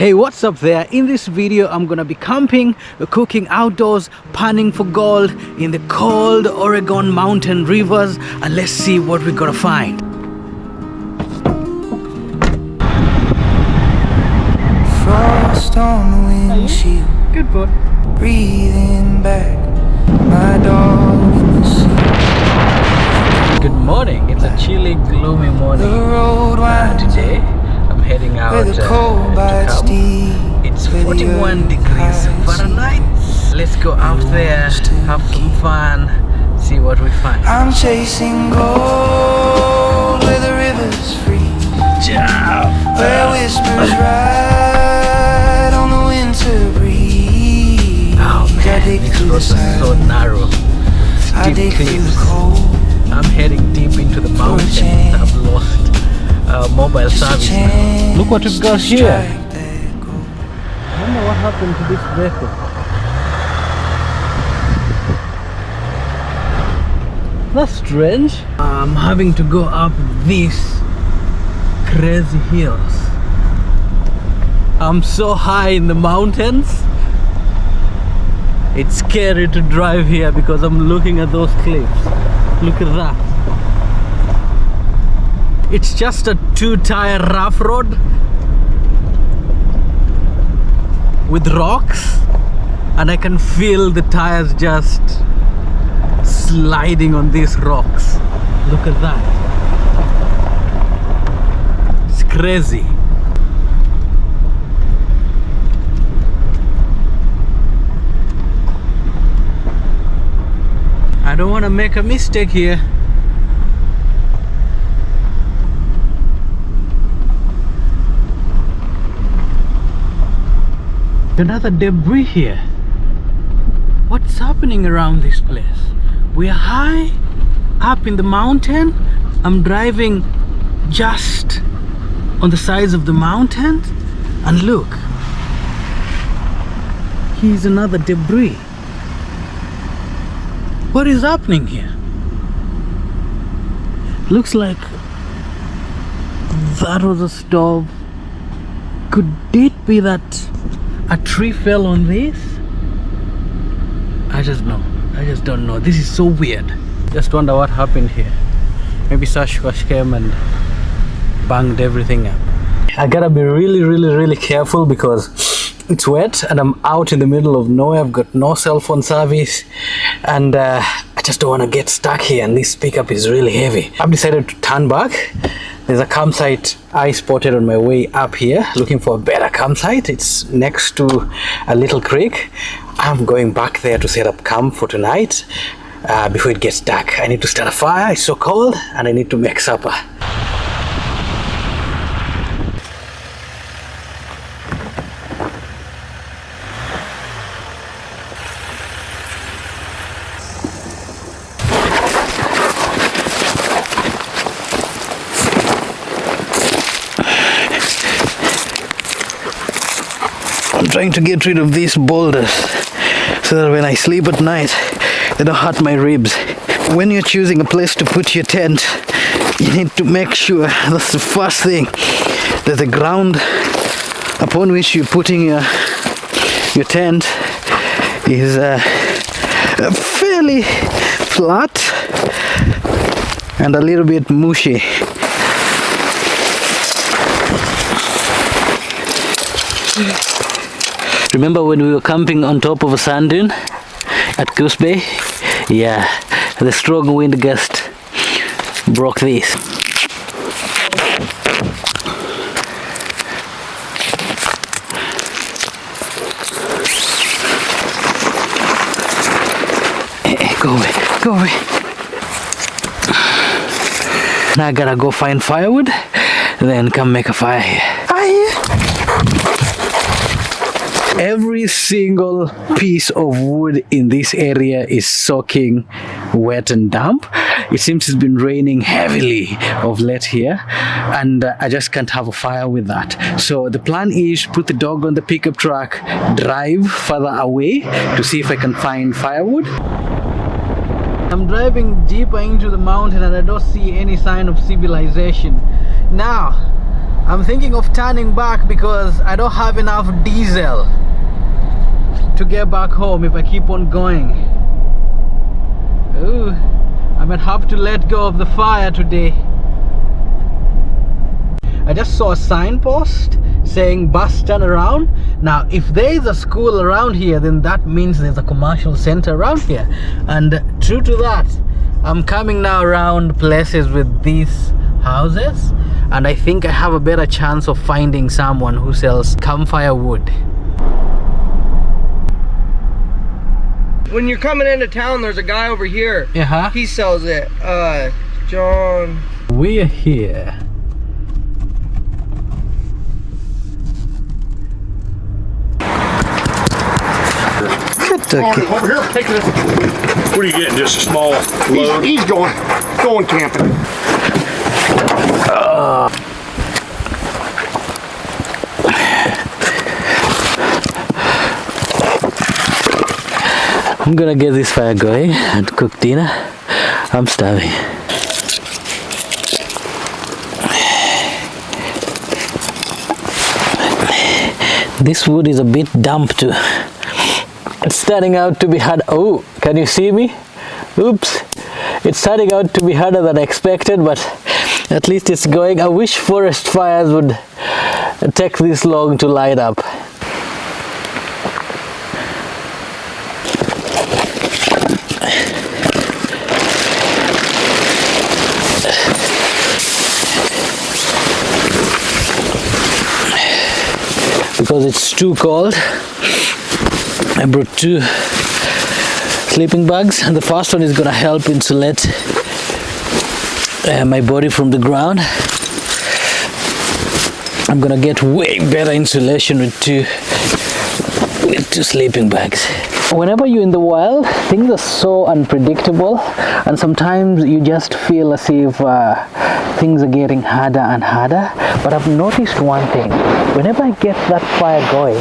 Hey, what's up there? In this video I'm gonna be camping, cooking outdoors, panning for gold in the cold Oregon mountain rivers, and let's see what we're gonna find. Frost on the windshield, Good boy. breathing back my dog in the sea. Good morning. It's a chilly, gloomy morning. The road winds Today I'm heading out where the to cold bites camp. deep. It's 41 degrees Fahrenheit. Let's go out there, have some fun, see what we find. I'm chasing gold where the rivers freeze, where whispers ride on the winter breeze. Oh I man, dig this through road the is sand, so narrow. I Steep dig through the cliffs. cold. I'm heading deep into the mountains. change. I've lost mobile service now. Look what we've got here. I wonder what happened to this vehicle. That's strange. I'm having to go up these crazy hills. I'm so high in the mountains. It's scary to drive here because I'm looking at those cliffs. Look at that. It's just a two-tire rough road with rocks, and I can feel the tires just sliding on these rocks. Look at that. It's crazy. I don't want to make a mistake here. Another debris here. What's happening around this place? We are high up in the mountain. I'm driving just on the sides of the mountain, and look, here's another debris. What is happening here? Looks like that was a stove. Could it be that a tree fell on this? I just don't know. This is so weird. Just wonder what happened here. Maybe Sasquatch came and banged everything up. I gotta be really careful because it's wet and I'm out in the middle of nowhere. I've got no cell phone service, and I just don't want to get stuck here, and this pickup is really heavy. I've decided to turn back. There's a campsite I spotted on my way up here, looking for a better campsite. It's next to a little creek. I'm going back there to set up camp for tonight before it gets dark. I need to start a fire. It's so cold, and I need to make supper. I'm trying to get rid of these boulders so that when I sleep at night they don't hurt my ribs. When you're choosing a place to put your tent, you need to make sure, that's the first thing, that the ground upon which you're putting your tent is fairly flat and a little bit mushy. Remember when we were camping on top of a sand dune at Goose Bay? Yeah, the strong wind gust broke this. Go away, go away. Now I gotta go find firewood, then come make a fire here. Every single piece of wood in this area is soaking wet and damp. It seems it's been raining heavily of late here, and I just can't have a fire with that. So the plan is put the dog on the pickup truck, drive further away to see if I can find firewood. I'm driving deeper into the mountain and I don't see any sign of civilization. Now, I'm thinking of turning back because I don't have enough diesel to get back home if I keep on going. Ooh, I might have to let go of the fire today. I just saw a signpost saying bus turn around. Now if there is a school around here, then that means there's a commercial center around here, and true to that, I'm coming now around places with these houses, and I think I have a better chance of finding someone who sells campfire wood. When you're coming into town, there's a guy over here. Yeah. He sells it. John. We're here. Over here, take this. What are you getting? Just a small load? He's going camping. I'm gonna get this fire going and cook dinner. I'm starving. This wood is a bit damp too. It's starting out to be hard. Oh, can you see me? Oops. It's starting out to be harder than expected, but at least it's going. I wish forest fires would take this long to light up. Because it's too cold, I brought 2 sleeping bags, and the first one is gonna help insulate my body from the ground. I'm gonna get way better insulation with two sleeping bags. Whenever you're in the wild, things are so unpredictable, and sometimes you just feel as if things are getting harder and harder. But I've noticed one thing: whenever I get that fire going,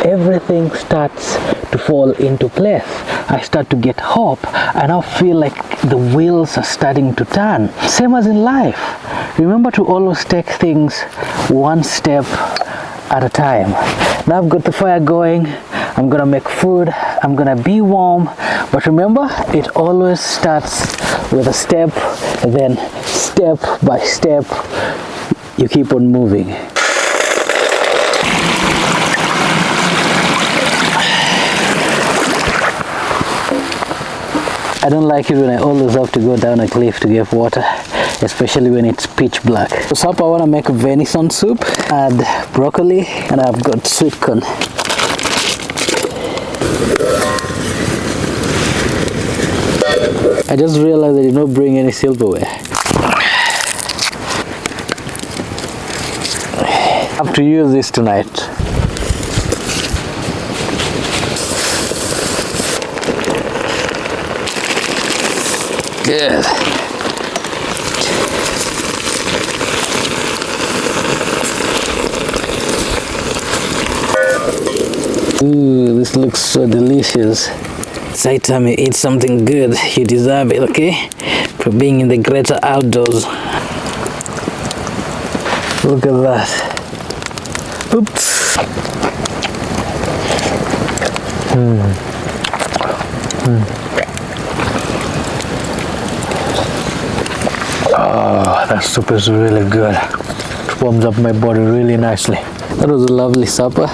everything starts to fall into place. I start to get hope. I now feel like the wheels are starting to turn. Same as in life. Remember to always take things one step at a time. Now I've got the fire going. I'm gonna make food. I'm gonna be warm. But remember, it always starts with a step, and then step by step, you keep on moving. I don't like it when I always have to go down a cliff to get water, especially when it's pitch black. For supper, I want to make a venison soup, add broccoli, and I've got sweet corn. I just realized I did not bring any silverware. I have to use this tonight. Good. Ooh, this looks so delicious. It's high time you eat something good. You deserve it, okay? For being in the greater outdoors. Look at that. Oops. Oh, that soup is really good. It warms up my body really nicely. That was a lovely supper.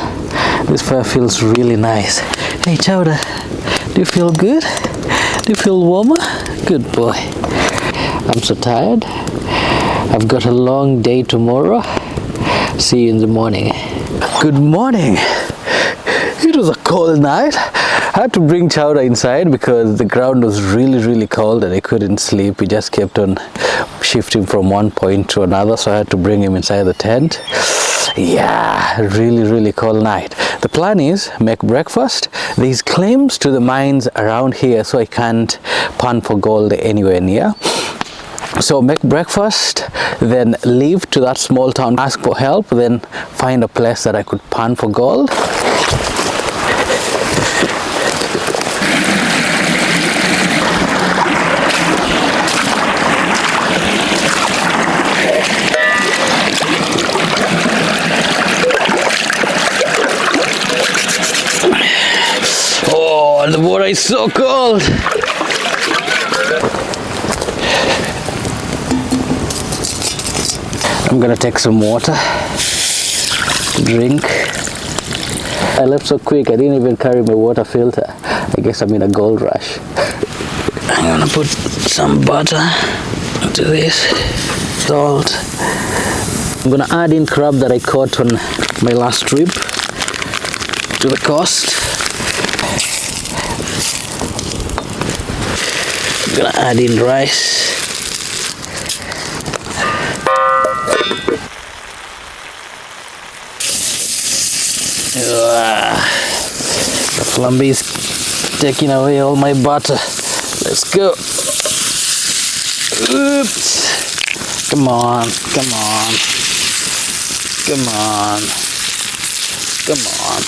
This fire feels really nice. Hey Chowder, do you feel good? Do you feel warmer? Good boy. I'm so tired. I've got a long day tomorrow. See you in the morning. Good morning. It was a cold night. I had to bring Chowder inside because the ground was really cold and he couldn't sleep. He just kept on shifting from one point to another, so I had to bring him inside the tent. Yeah, really cold night. The plan is make breakfast. There's claims to the mines around here, so I can't pan for gold anywhere near. So make breakfast, then leave to that small town, ask for help, then find a place that I could pan for gold. God, the water is so cold. I'm gonna take some water to drink. I left so quick, I didn't even carry my water filter. I guess I'm in a gold rush. I'm gonna put some butter into this, salt. I'm gonna add in crab that I caught on my last trip to the coast. I'm gonna add in rice. The flambe is taking away all my butter. Let's go. Oops. Come on, come on. Come on. Come on.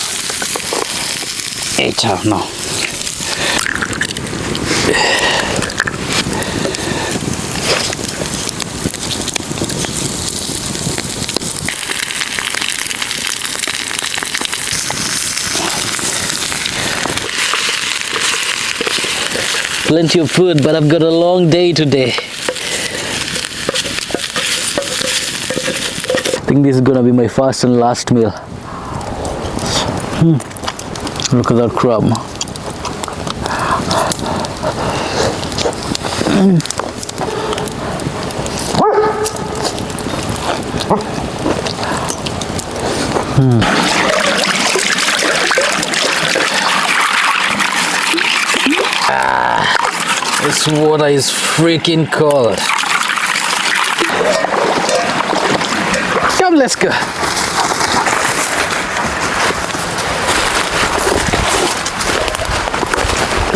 It's out now. Plenty of food, but I've got a long day today. I think this is gonna be my first and last meal. Look at that crab. This water is freaking cold. Come, let's go.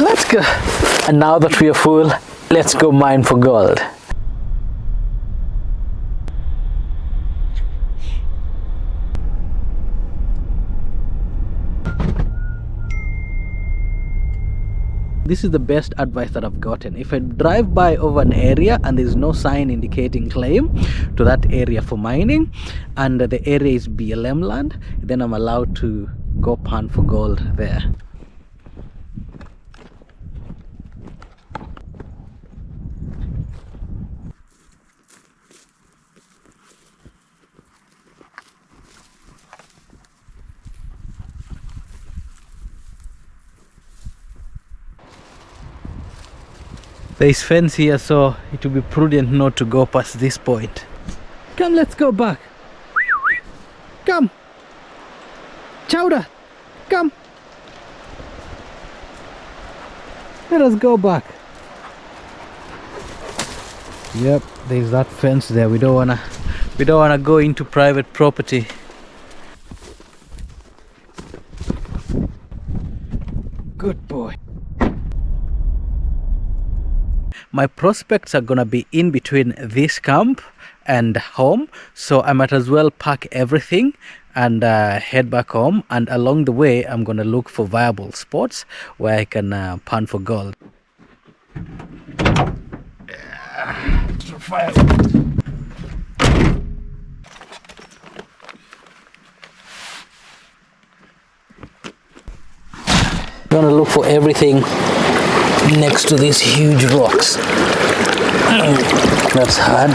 Let's go. And now that we are full, let's go mine for gold. This is the best advice that I've gotten. If I drive by over an area and there's no sign indicating claim to that area for mining, and the area is BLM land, then I'm allowed to go pan for gold there. There is fence here, so it will be prudent not to go past this point. Come, let's go back. Come. Chowder, come. Let us go back. Yep, there's that fence there. We don't wanna go into private property. Good boy. My prospects are gonna be in between this camp and home, so I might as well pack everything and head back home, and along the way I'm gonna look for viable spots where I can pan for gold. I'm gonna look for everything next to these huge rocks. That's hard.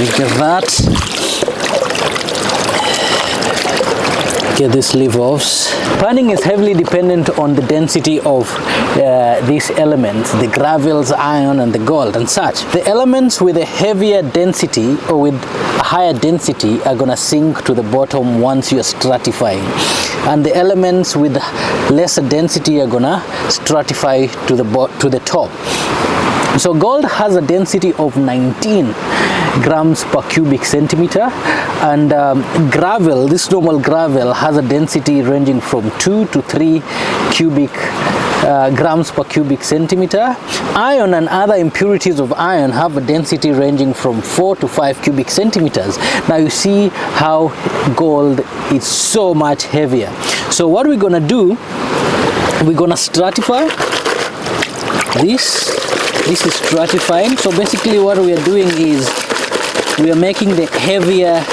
Look at that. Get these leaf-offs. Panning is heavily dependent on the density of these elements, the gravels, iron and the gold and such. The elements with a heavier density or with a higher density are gonna sink to the bottom once you're stratifying, and the elements with lesser density are gonna stratify to the top. So gold has a density of 19 grams per cubic centimeter, and gravel, this normal gravel, has a density ranging from 2 to 3 cubic grams per cubic centimeter. Iron and other impurities of iron have a density ranging from 4 to 5 cubic centimeters. Now you see how gold is so much heavier. So what we're gonna do, we're gonna stratify this. This is stratifying. So basically what we are doing is we are making the heavier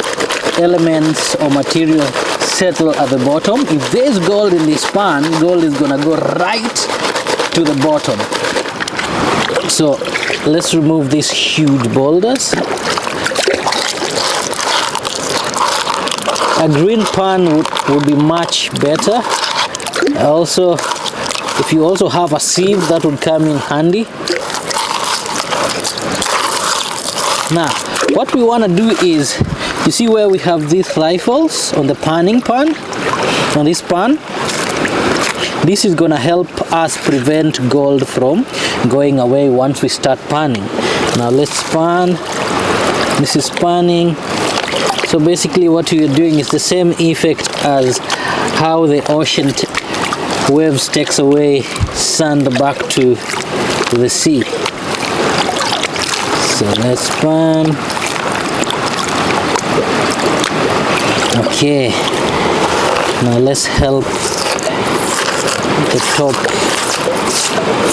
elements or material settle at the bottom. If there's gold in this pan, gold is gonna go right to the bottom. So let's remove these huge boulders. A green pan would be much better. Also, if you also have a sieve, that would come in handy. Now, what we want to do is, you see where we have these rifles on the panning pan, on this pan? This is going to help us prevent gold from going away once we start panning. Now let's pan. This is panning. So basically what you're doing is the same effect as how the ocean waves takes away sand back to the sea. So let's pan. Okay, now let's help the top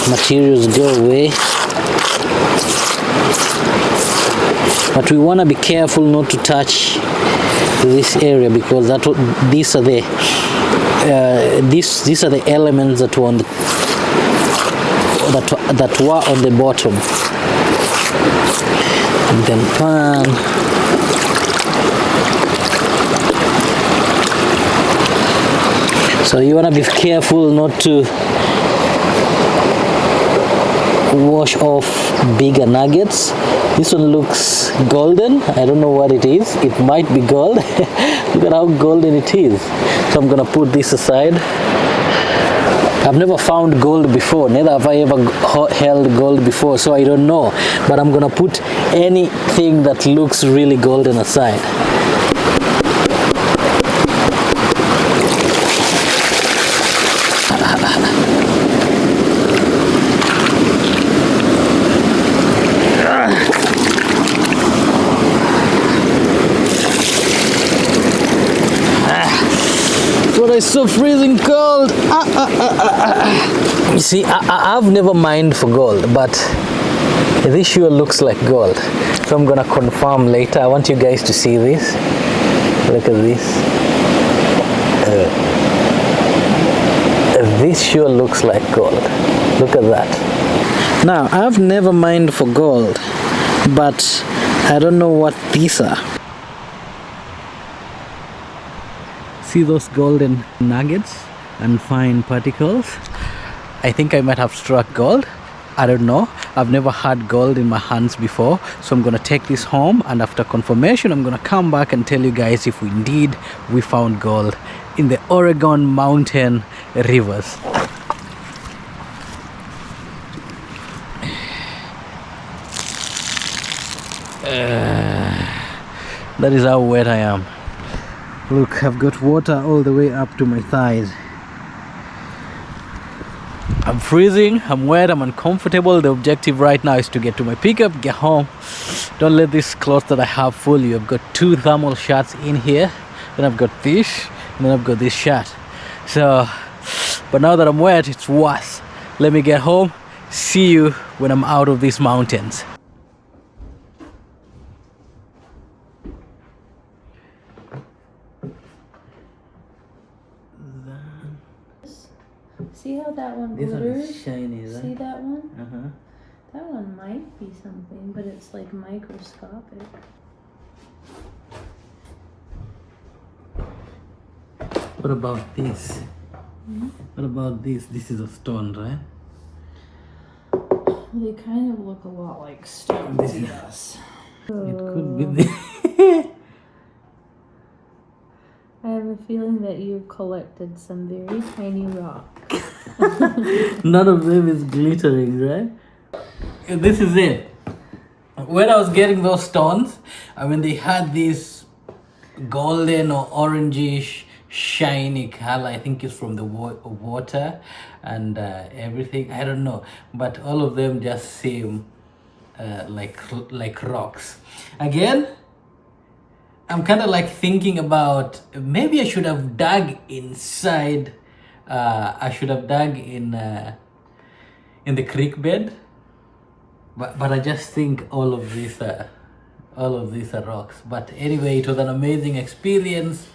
materials go away. But we want to be careful not to touch this area, because these are the these are the elements that were on the, that were on the bottom. And then pan. So you want to be careful not to wash off bigger nuggets. This one looks golden. I don't know what it is. It might be gold. Look at how golden it is. So I'm gonna put this aside. I've never found gold before, neither have I ever held gold before, so I don't know. But I'm gonna put anything that looks really golden aside. But it's so freezing cold. You see, I've never mined for gold, but this sure looks like gold. So I'm gonna confirm later. I want you guys to see this. Look at this. This sure looks like gold. Look at that. Now, I've never mined for gold, but I don't know what these are. See those golden nuggets and fine particles? I think I might have struck gold. I don't know. I've never had gold in my hands before. So I'm gonna take this home, and after confirmation, I'm gonna come back and tell you guys if indeed we found gold in the Oregon mountain rivers. That is how wet I am. Look, I've got water all the way up to my thighs. I'm freezing, I'm wet, I'm uncomfortable. The objective right now is to get to my pickup, get home. Don't let this clothes that I have fool you. I've got 2 thermal shirts in here. Then I've got this, and then I've got this shirt. So, but now that I'm wet, it's worse. Let me get home. See you when I'm out of these mountains. See how that one This one glitters? is shiny, right? See that one? Uh-huh. That one might be something, but it's like microscopic. What about this? What about this? This is a stone, right? They kind of look a lot like stones, This is- yes. It could be this. I have a feeling that you've collected some very tiny rocks. None of them is glittering, right? And this is it. When I was getting those stones, I mean, they had this golden or orangish shiny color. I think it's from the water and everything. I don't know, but all of them just seem like rocks. Again, I'm kind of like thinking about maybe I should have dug inside. I should have dug in the creek bed, but I just think all of these are rocks. But anyway, it was an amazing experience,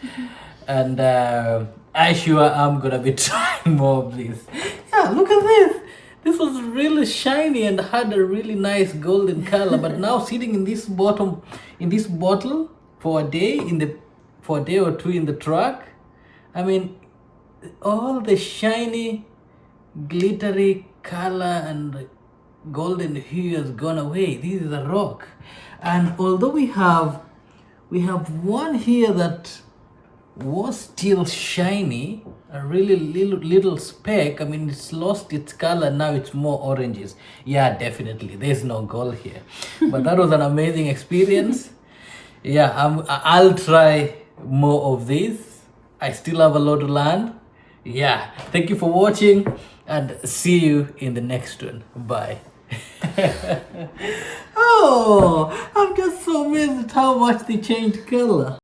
and I sure I'm gonna be trying more of this. Yeah, look at this. This was really shiny and had a really nice golden color, but now sitting in this bottle for a day or two in the truck. I mean, all the shiny, glittery color and golden hue has gone away. This is a rock, and although we have one here that was still shiny, a really little speck. I mean, it's lost its color, now it's more oranges. Yeah, definitely there's no gold here, but that was an amazing experience. Yeah, I'll try more of this. I still have a lot to learn. Yeah, thank you for watching, and see you in the next one. Bye. Oh, I'm just so amazed at how much they changed color.